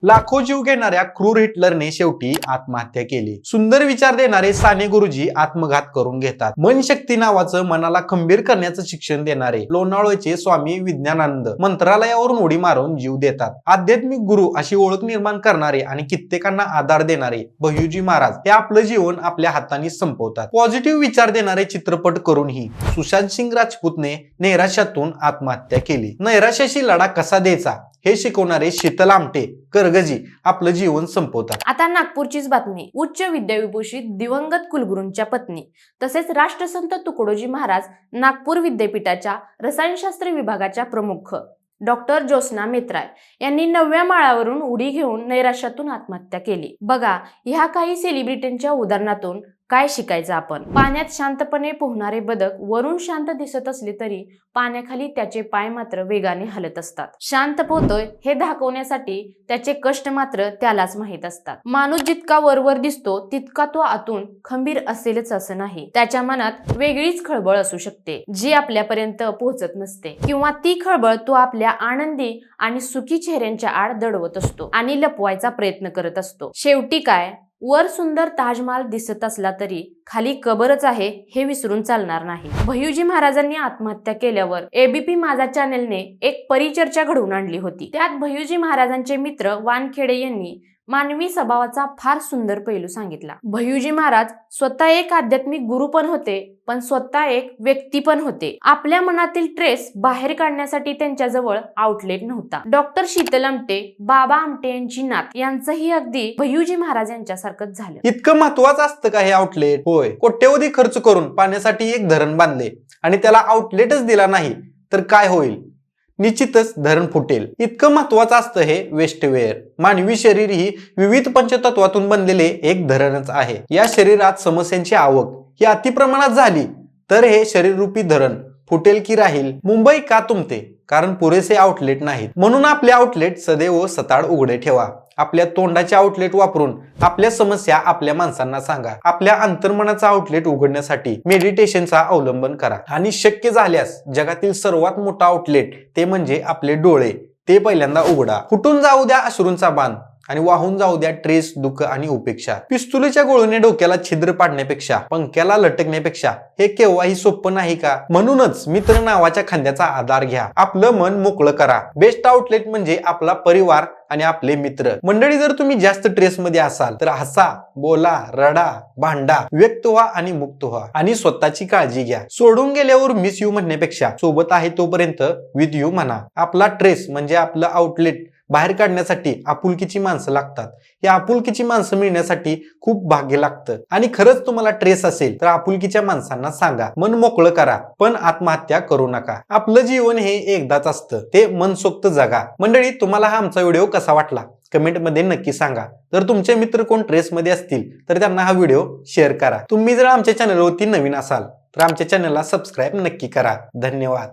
लाखो जीव घेणाऱ्या क्रूर हिटलरने शेवटी आत्महत्या केली. सुंदर विचार देणारे साने गुरुजी आत्मघात करून घेतात. मनशक्ती नावाचं मनाला खंबीर करण्याचं शिक्षण देणारे लोणावळ्याचे स्वामी विज्ञानानंद मंत्रालयावरून उडी मारून जीव देतात. आध्यात्मिक गुरु अशी ओळख निर्माण करणारे आणि कित्येकांना आधार देणारे भय्यूजी महाराज हे आपलं जीवन आपल्या हाताने संपवतात. पॉझिटिव्ह विचार देणारे चित्रपट करूनही सुशांत सिंग राजपूतने नैराश्यातून आत्महत्या केली. नैराश्याशी लढा कसा द्यायचा हे शिकवणारे शीतल आमटे करगजी आपलं जीवन संपवतात. आता नागपूरचीच बातमी. उच्च विद्याविभूषित दिवंगत कुलगुरूंच्या पत्नी तसेच राष्ट्रसंत तुकडोजी महाराज नागपूर विद्यापीठाच्या रसायनशास्त्र विभागाच्या प्रमुख डॉक्टर ज्योत्स्ना मेत्राय यांनी 9व्या माळावरून उडी घेऊन नैराश्यातून आत्महत्या केली. बघा, ह्या काही सेलिब्रिटींच्या उदाहरणातून काय शिकायचं आपण. पाण्यात शांतपणे पोहणारे बदक वरून शांत दिसत असले तरी पाण्याखाली त्याचे पाय मात्र वेगाने हलत असतात. शांत पोहतोय हे दाखवण्यासाठी त्याचे कष्ट मात्र त्यालाच माहीत असतात. माणूस जितका वरवर दिसतो तितका तो आतून खंबीर असेलच असं नाही. त्याच्या मनात वेगळीच खळबळ असू शकते जी आपल्यापर्यंत पोहोचत नसते, किंवा ती खळबळ तो आपल्या आनंदी आणि सुखी चेहऱ्यांच्या आड दडवत असतो आणि लपवायचा प्रयत्न करत असतो. शेवटी काय, वर सुंदर ताजमहाल दिसत असला तरी खाली कबरच आहे हे विसरून चालणार नाही. भय्यूजी महाराजांनी आत्महत्या केल्यावर एबीपी माझा चॅनेलने एक परिचर्चा घडवून आणली होती. त्यात भय्यूजी महाराजांचे मित्र वानखेडे यांनी मानवी स्वभावाचा फार सुंदर पैलू सांगितला. भय्यूजी महाराज स्वतः एक आध्यात्मिक गुरु पण होते, पण स्वतः एक व्यक्ती पण होते. आपल्या मनातील ट्रेस बाहेर काढण्यासाठी त्यांच्याजवळ आउटलेट नव्हता. डॉक्टर शीतल आमटे, बाबा आमटे यांची नात यांचंही अगदी भय्यूजी महाराज यांच्यासारखंच झालं. इतकं महत्वाचं असतं का हे आउटलेट? होय, कोट्यवधी खर्च करून पाण्यासाठी एक धरण बांधले आणि त्याला आउटलेटच दिला नाही तर काय होईल? निश्चितच धरण फुटेल. इतकं महत्वाचं असतं हे वेस्टवेअर. मानवी शरीर ही विविध पंचतत्वातून बनलेले एक धरणच आहे. या शरीरात समस्यांची आवक ही अतिप्रमाणात झाली तर हे शरीररूपी धरण फुटेल की राहील? मुंबई का तुंबते? कारण पुरेसे आउटलेट नाहीत. म्हणून आपले आउटलेट सदैव सताड उघडे ठेवा. आपल्या तोंडाचे आउटलेट वापरून आपल्या समस्या आपल्या माणसांना सांगा. आपल्या अंतर्मनाचा आउटलेट उघडण्यासाठी मेडिटेशनचा अवलंबन करा. आणि शक्य झाल्यास जगातील सर्वात मोठा आउटलेट ते म्हणजे आपले डोळे, ते पहिल्यांदा उघडा. फुटून जाऊ द्या अश्रूंचा बाण आणि वाहून जाऊ द्या ट्रेस, दुःख आणि उपेक्षा. पिस्तुलीच्या गोळीने डोक्याला छिद्र पाडण्यापेक्षा, पंख्याला लटकण्यापेक्षा हे केव्हाही सोपं नाही का? म्हणूनच मित्र नावाच्या खांद्याचा आधार घ्या. आपलं मन मोकळं करा. बेस्ट आउटलेट म्हणजे आपला परिवार आणि आपले मित्र मंडळी. जर तुम्ही जास्त ट्रेस मध्ये असाल तर हसा, बोला, रडा, भांडा, व्यक्त व्हा आणि मुक्त व्हा. आणि स्वतःची काळजी घ्या. सोडून गेल्यावर मिस यू म्हणण्यापेक्षा सोबत आहे तोपर्यंत विथ यू म्हणा. आपला ट्रेस म्हणजे आपलं आउटलेट बाहेर काढण्यासाठी आपुलकीची माणसं लागतात. या आपुलकीची माणसं मिळण्यासाठी खूप भाग्य लागतं. आणि खरंच तुम्हाला ट्रेस असेल तर आपुलकीच्या माणसांना सांगा. मन मोकळं करा, पण आत्महत्या करू नका. आपलं जीवन हे एकदाच असतं, ते मनसोक्त जगा. मंडळी, तुम्हाला हा आमचा व्हिडिओ कसा वाटला कमेंट मध्ये नक्की सांगा. जर तुमचे मित्र कोण ट्रेस मध्ये असतील तर त्यांना हा व्हिडिओ शेअर करा. तुम्ही जर आमच्या चॅनलवरती नवीन असाल तर आमच्या चॅनलला सबस्क्राईब नक्की करा. धन्यवाद.